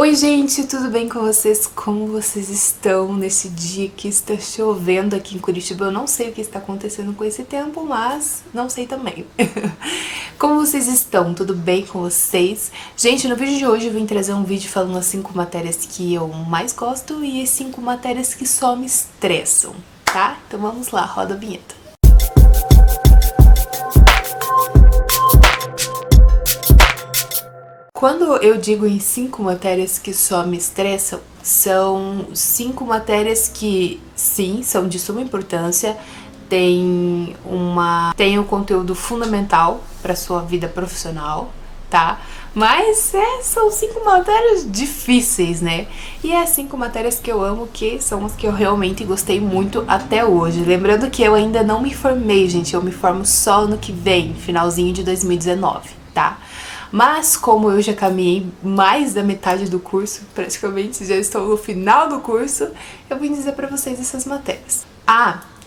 Oi gente, tudo bem com vocês? Como vocês estão nesse dia que está chovendo aqui em Curitiba? Eu não sei o que está acontecendo com esse tempo, mas não sei também. Como vocês estão? Tudo bem com vocês? Gente, no vídeo de hoje eu vim trazer um vídeo falando as 5 matérias que eu mais gosto e as 5 matérias que só me estressam, tá? Então vamos lá, roda a vinheta. Quando eu digo em 5 matérias que só me estressam, são 5 matérias que, sim, são de suma importância, tem um conteúdo fundamental para sua vida profissional, tá? Mas são 5 matérias difíceis, né? E é 5 matérias que eu amo, que são as que eu realmente gostei muito até hoje. Lembrando que eu ainda não me formei, gente, eu me formo só ano que vem, finalzinho de 2019, tá? Mas como eu já caminhei mais da metade do curso, praticamente já estou no final do curso, eu vim dizer para vocês essas matérias.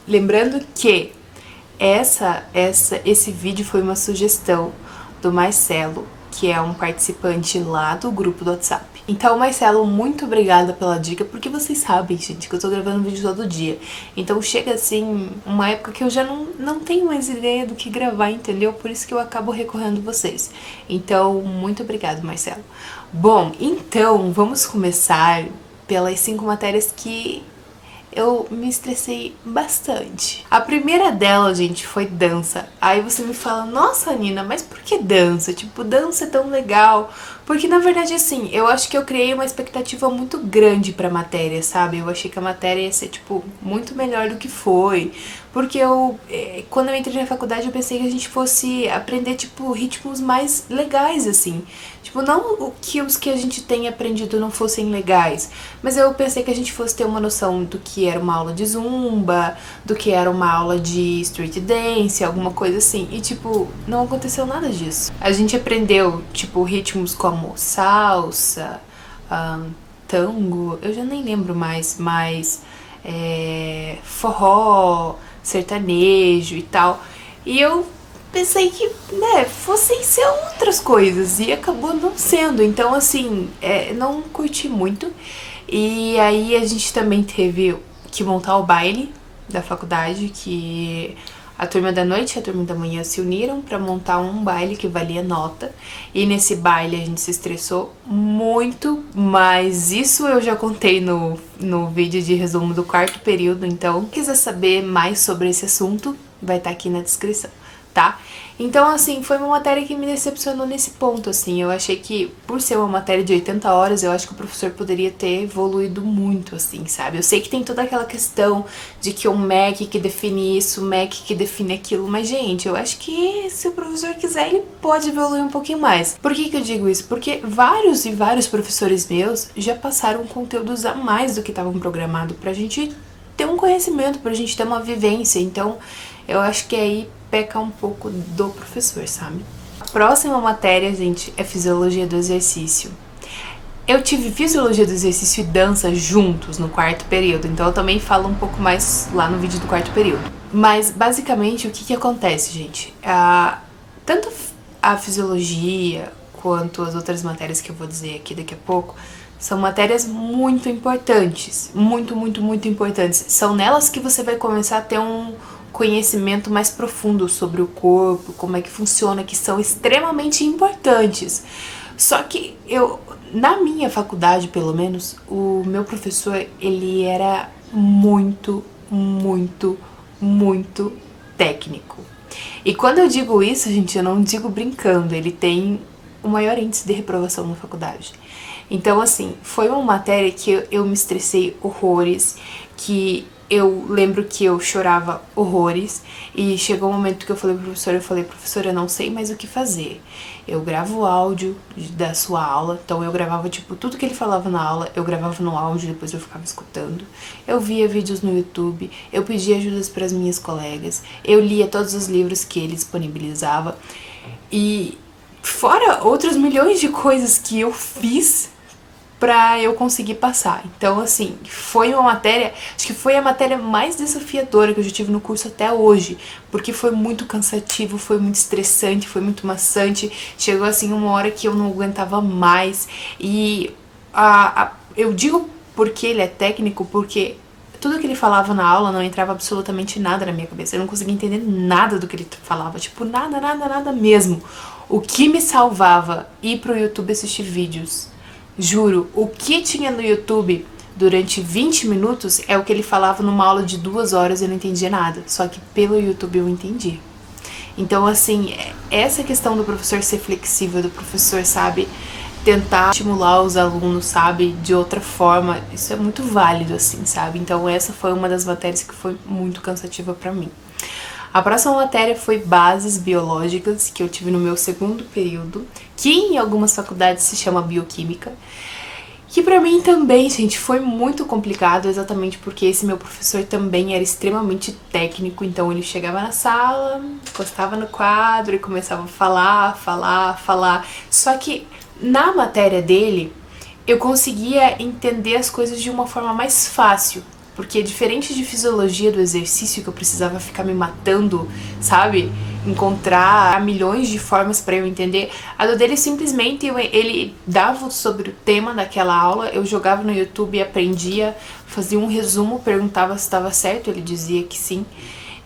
Lembrando que esse vídeo foi uma sugestão do Marcelo, que é um participante lá do grupo do WhatsApp. Então, Marcelo, muito obrigada pela dica, porque vocês sabem, gente, que eu tô gravando vídeo todo dia. Então chega assim, uma época que eu já não tenho mais ideia do que gravar, entendeu? Por isso que eu acabo recorrendo vocês. Então, muito obrigado, Marcelo. Bom, então, vamos começar pelas 5 matérias que eu me estressei bastante. A primeira dela, gente, foi dança. Aí você me fala, nossa, Nina, mas por que dança? Tipo, dança é tão legal. Porque, na verdade, assim, eu acho que eu criei uma expectativa muito grande pra matéria, sabe? Eu achei que a matéria ia ser, tipo, muito melhor do que foi. Porque quando eu entrei na faculdade, eu pensei que a gente fosse aprender, tipo, ritmos mais legais, assim. Tipo, não os que a gente tem aprendido não fossem legais, mas eu pensei que a gente fosse ter uma noção do que era uma aula de zumba, do que era uma aula de street dance, alguma coisa assim. E, tipo, não aconteceu nada disso. A gente aprendeu, tipo, ritmos como salsa, tango, eu já nem lembro mais, mas forró, sertanejo e tal. E eu pensei que, fossem ser outras coisas, e acabou não sendo. Então, assim, não curti muito. E aí a gente também teve que montar o baile da faculdade, que a turma da noite e a turma da manhã se uniram pra montar um baile que valia nota. E nesse baile a gente se estressou muito, mas isso eu já contei no vídeo de resumo do 4º período. Então, se quiser saber mais sobre esse assunto, vai estar aqui na descrição, tá? Então, assim, foi uma matéria que me decepcionou nesse ponto, assim. Eu achei que, por ser uma matéria de 80 horas, eu acho que o professor poderia ter evoluído muito, assim, sabe? Eu sei que tem toda aquela questão de que o MEC que define isso, o MEC que define aquilo, mas, gente, eu acho que se o professor quiser, ele pode evoluir um pouquinho mais. Por que eu digo isso? Porque vários professores meus já passaram conteúdos a mais do que estavam programados pra gente ter um conhecimento, pra gente ter uma vivência. Então, eu acho que aí peca um pouco do professor, sabe? A próxima matéria, gente, é fisiologia do exercício. Eu tive fisiologia do exercício e dança juntos no 4º período, então eu também falo um pouco mais lá no vídeo do 4º período. Mas, basicamente, o que acontece, gente? Tanto a fisiologia quanto as outras matérias que eu vou dizer aqui daqui a pouco são matérias muito importantes, muito, muito, muito importantes. São nelas que você vai começar a ter um conhecimento mais profundo sobre o corpo, como é que funciona, que são extremamente importantes. Só que na minha faculdade, pelo menos, o meu professor, ele era muito, muito, muito técnico. E quando eu digo isso, gente, eu não digo brincando, ele tem o maior índice de reprovação na faculdade. Então, assim, foi uma matéria que eu me estressei horrores, que eu lembro que eu chorava horrores, e chegou um momento que eu falei pro professor, professor, eu não sei mais o que fazer. Eu gravo o áudio da sua aula, então eu gravava, tipo, tudo que ele falava na aula, eu gravava no áudio, depois eu ficava escutando. Eu via vídeos no YouTube, eu pedia ajudas para as minhas colegas, eu lia todos os livros que ele disponibilizava, e fora outros milhões de coisas que eu fiz pra eu conseguir passar. Então, assim, foi uma matéria, acho que foi a matéria mais desafiadora que eu já tive no curso até hoje, porque foi muito cansativo, foi muito estressante, foi muito maçante. Chegou, assim, uma hora que eu não aguentava mais, e eu digo porque ele é técnico, porque tudo que ele falava na aula não entrava absolutamente nada na minha cabeça. Eu não conseguia entender nada do que ele falava. Tipo, nada, nada, nada mesmo. O que me salvava ir pro YouTube assistir vídeos. Juro, o que tinha no YouTube durante 20 minutos é o que ele falava numa aula de 2 horas e eu não entendia nada. Só que pelo YouTube eu entendi. Então, assim, essa questão do professor ser flexível, do professor, sabe, tentar estimular os alunos, sabe, de outra forma, isso é muito válido, assim, sabe? Então, essa foi uma das matérias que foi muito cansativa pra mim. A próxima matéria foi Bases Biológicas, que eu tive no meu 2º período, que em algumas faculdades se chama Bioquímica. Que pra mim também, gente, foi muito complicado, exatamente porque esse meu professor também era extremamente técnico, então ele chegava na sala, encostava no quadro e começava a falar. Só que na matéria dele, eu conseguia entender as coisas de uma forma mais fácil, porque diferente de fisiologia do exercício, que eu precisava ficar me matando, sabe? Encontrar milhões de formas pra eu entender. A do dele simplesmente ele dava sobre o tema daquela aula, eu jogava no YouTube e aprendia, fazia um resumo, perguntava se estava certo, ele dizia que sim.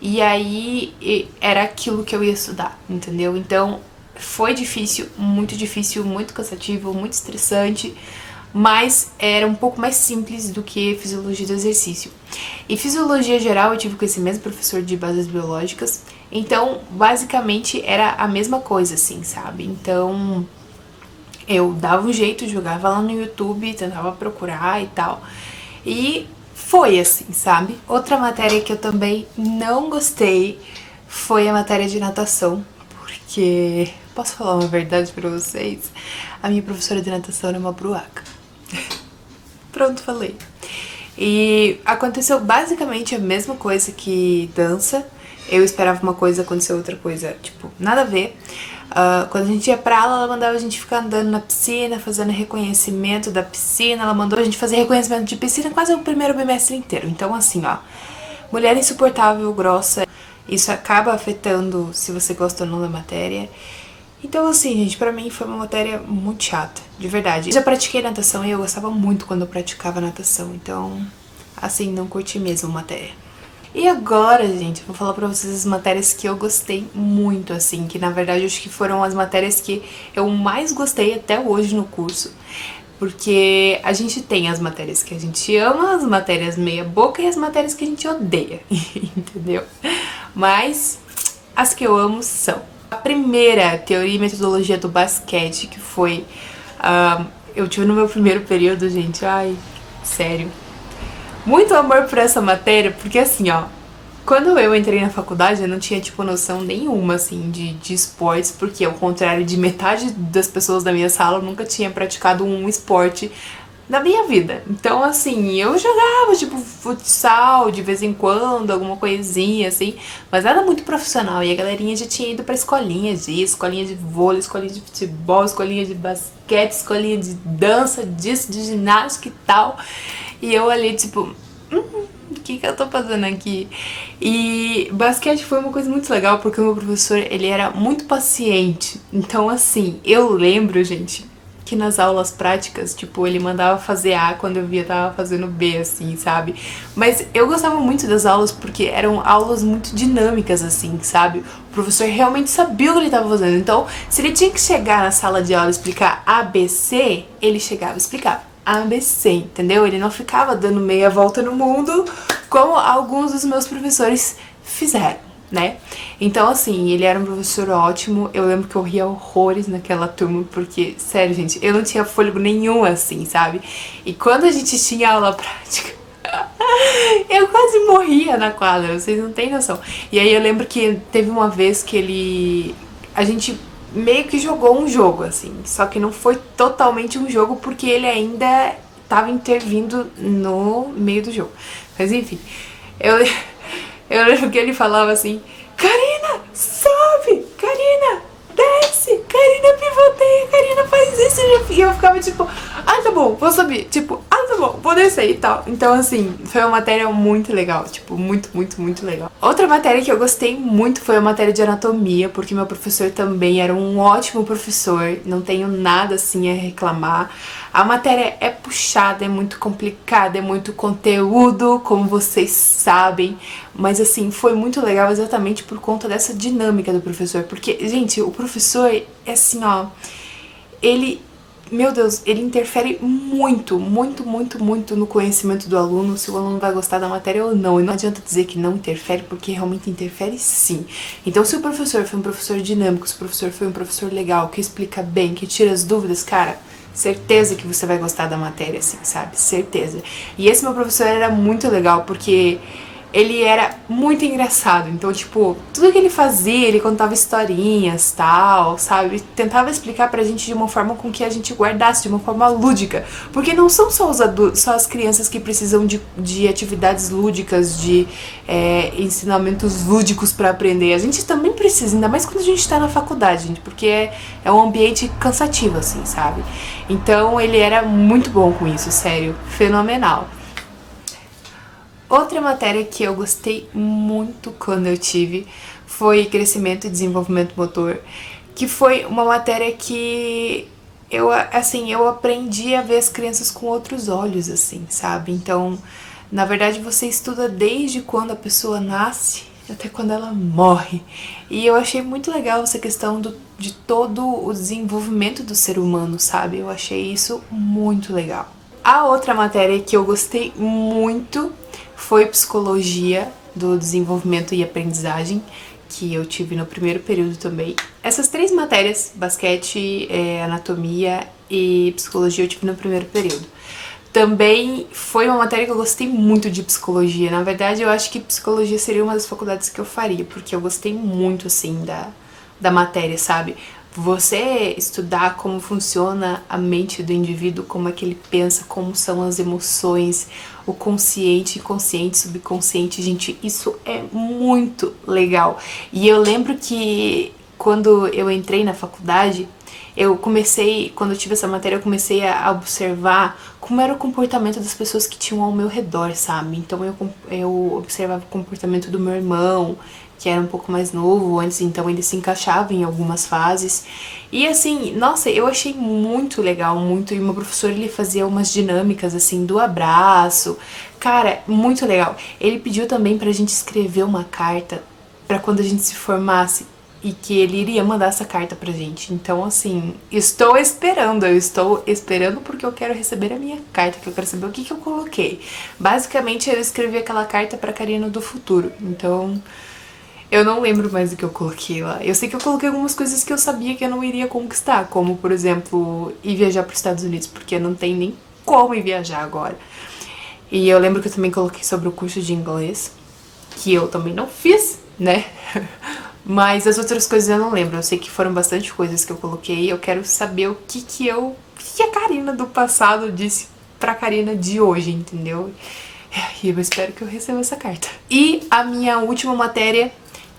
E aí era aquilo que eu ia estudar, entendeu? Então foi difícil, muito cansativo, muito estressante. Mas era um pouco mais simples do que fisiologia do exercício. E fisiologia geral eu tive com esse mesmo professor de bases biológicas, então basicamente era a mesma coisa, assim, sabe? Então eu dava um jeito, jogava lá no YouTube, tentava procurar e tal, e foi assim, sabe? Outra matéria que eu também não gostei foi a matéria de natação, porque, posso falar uma verdade pra vocês? A minha professora de natação era uma bruaca. Pronto, falei. E aconteceu basicamente a mesma coisa que dança. Eu esperava uma coisa, aconteceu outra coisa, tipo, nada a ver. Quando a gente ia pra aula, ela mandava a gente ficar andando na piscina, fazendo reconhecimento da piscina. Ela mandou a gente fazer reconhecimento de piscina quase o primeiro bimestre inteiro. Então, assim, ó, mulher insuportável, grossa. Isso acaba afetando se você gosta ou não da matéria. Então, assim, gente, pra mim foi uma matéria muito chata, de verdade. Eu já pratiquei natação e eu gostava muito quando eu praticava natação, então, assim, não curti mesmo a matéria. E agora, gente, eu vou falar pra vocês as matérias que eu gostei muito, assim, que na verdade eu acho que foram as matérias que eu mais gostei até hoje no curso. Porque a gente tem as matérias que a gente ama, as matérias meia boca e as matérias que a gente odeia, entendeu? Mas as que eu amo são: a primeira, teoria e metodologia do basquete, que foi... eu tive no meu primeiro período, gente, ai, sério. Muito amor por essa matéria, porque assim, ó, quando eu entrei na faculdade, eu não tinha, tipo, noção nenhuma, assim, de esportes, porque ao contrário de metade das pessoas da minha sala, eu nunca tinha praticado um esporte na minha vida. Então, assim, eu jogava, tipo, futsal de vez em quando, alguma coisinha, assim, mas nada muito profissional. E a galerinha já tinha ido pra escolinha disso, escolinha de vôlei, escolinha de futebol, escolinha de basquete, escolinha de dança, disso, de ginástica e tal. E eu ali, tipo, o que eu tô fazendo aqui? E basquete foi uma coisa muito legal, porque o meu professor, ele era muito paciente. Então, assim, eu lembro, gente, que nas aulas práticas, tipo, ele mandava fazer A quando eu via tava fazendo B, assim, sabe? Mas eu gostava muito das aulas porque eram aulas muito dinâmicas, assim, sabe? O professor realmente sabia o que ele tava fazendo. Então, se ele tinha que chegar na sala de aula e explicar ABC, ele chegava e explicava ABC, entendeu? Ele não ficava dando meia volta no mundo como alguns dos meus professores fizeram, né? Então, assim, ele era um professor ótimo. Eu lembro que eu ria horrores naquela turma, porque, sério, gente, eu não tinha fôlego nenhum, assim, sabe? E quando a gente tinha aula prática, eu quase morria na quadra, vocês não têm noção. E aí eu lembro que teve uma vez que a gente meio que jogou um jogo, assim, só que não foi totalmente um jogo, porque ele ainda tava intervindo no meio do jogo. Mas enfim, eu lembro que ele falava assim: Karina, sobe! Karina, desce! Karina, pivoteia! Karina, faz isso! E eu ficava tipo, ah, tá bom, vou subir. Tipo, ah, tá bom, vou descer e tal. Então, assim, foi uma matéria muito legal, tipo, muito, muito, muito legal. Outra matéria que eu gostei muito foi a matéria de anatomia, porque meu professor também era um ótimo professor, não tenho nada, assim, a reclamar. A matéria é puxada, é muito complicada, é muito conteúdo, como vocês sabem, mas, assim, foi muito legal exatamente por conta dessa dinâmica do professor, porque, gente, o professor é assim, ó, ele... Meu Deus, ele interfere muito, muito, muito, muito no conhecimento do aluno, se o aluno vai gostar da matéria ou não. E não adianta dizer que não interfere, porque realmente interfere sim. Então, se o professor foi um professor dinâmico, se o professor foi um professor legal, que explica bem, que tira as dúvidas, cara, certeza que você vai gostar da matéria, assim, sabe? Certeza. E esse meu professor era muito legal, porque ele era muito engraçado, então, tipo, tudo que ele fazia, ele contava historinhas, tal, sabe? Tentava explicar pra gente de uma forma com que a gente guardasse, de uma forma lúdica, porque não são só os adultos, só as crianças que precisam de atividades lúdicas, de ensinamentos lúdicos pra aprender, a gente também precisa, ainda mais quando a gente tá na faculdade, gente, porque é um ambiente cansativo, assim, sabe? Então, ele era muito bom com isso, sério, fenomenal. Outra matéria que eu gostei muito quando eu tive foi crescimento e desenvolvimento motor, que foi uma matéria que eu aprendi a ver as crianças com outros olhos, assim, sabe? Então, na verdade, você estuda desde quando a pessoa nasce até quando ela morre. E eu achei muito legal essa questão de todo o desenvolvimento do ser humano, sabe? Eu achei isso muito legal. A outra matéria que eu gostei muito foi psicologia do desenvolvimento e aprendizagem, que eu tive no primeiro período também. Essas três matérias, basquete, anatomia e psicologia, eu tive no primeiro período. Também foi uma matéria que eu gostei muito de psicologia. Na verdade, eu acho que psicologia seria uma das faculdades que eu faria, porque eu gostei muito, assim, da matéria, sabe? Você estudar como funciona a mente do indivíduo, como é que ele pensa, como são as emoções, o consciente, inconsciente, subconsciente, gente, isso é muito legal. E eu lembro que quando eu entrei na faculdade, quando eu tive essa matéria, eu comecei a observar como era o comportamento das pessoas que tinham ao meu redor, sabe? Então eu observava o comportamento do meu irmão, que era um pouco mais novo antes, então ele se encaixava em algumas fases. E assim, nossa, eu achei muito legal, muito. E o meu professor, ele fazia umas dinâmicas, assim, do abraço. Cara, muito legal. Ele pediu também pra gente escrever uma carta pra quando a gente se formasse, e que ele iria mandar essa carta pra gente. Então, assim, eu estou esperando porque eu quero receber a minha carta, que eu quero saber o que eu coloquei. Basicamente, eu escrevi aquela carta pra Karina do futuro. Então, eu não lembro mais do que eu coloquei lá. Eu sei que eu coloquei algumas coisas que eu sabia que eu não iria conquistar, como, por exemplo, ir viajar para os Estados Unidos, porque não tem nem como ir viajar agora. E eu lembro que eu também coloquei sobre o curso de inglês, que eu também não fiz, né? Mas as outras coisas eu não lembro. Eu sei que foram bastante coisas que eu coloquei. Eu quero saber o que a Karina do passado disse pra Karina de hoje, entendeu? E eu espero que eu receba essa carta. E a minha última matéria,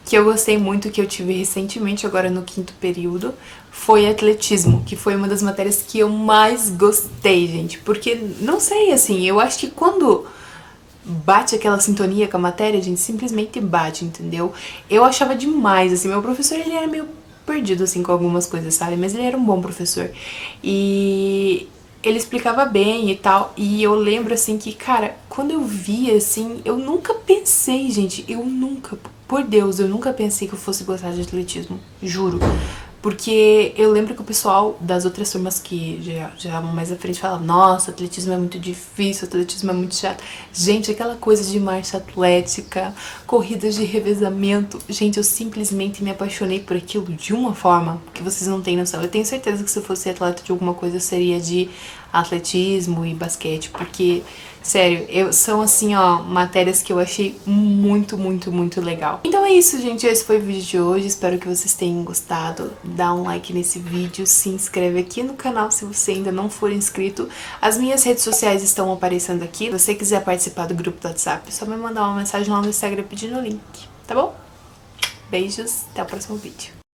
que eu gostei muito, que eu tive recentemente, agora no 5º período, foi atletismo, que foi uma das matérias que eu mais gostei, gente. Porque, não sei, assim, eu acho que quando bate aquela sintonia com a matéria, a gente simplesmente bate, entendeu? Eu achava demais, assim, meu professor, ele era meio perdido, assim, com algumas coisas, sabe? Mas ele era um bom professor. E ele explicava bem e tal, e eu lembro, assim, que, cara, quando eu via, assim, eu nunca pensei, gente, por Deus, eu nunca pensei que eu fosse gostar de atletismo, juro. Porque eu lembro que o pessoal das outras turmas que já mais à frente falava: nossa, atletismo é muito difícil, atletismo é muito chato. Gente, aquela coisa de marcha atlética, corridas de revezamento, gente, eu simplesmente me apaixonei por aquilo de uma forma que vocês não têm noção. Eu tenho certeza que se eu fosse atleta de alguma coisa, seria de atletismo e basquete, porque, sério, são assim, ó, matérias que eu achei muito, muito, muito legal. Então é isso, gente, esse foi o vídeo de hoje, espero que vocês tenham gostado. Dá um like nesse vídeo, se inscreve aqui no canal se você ainda não for inscrito. As minhas redes sociais estão aparecendo aqui. Se você quiser participar do grupo do WhatsApp, é só me mandar uma mensagem lá no Instagram pedindo o link, tá bom? Beijos, até o próximo vídeo.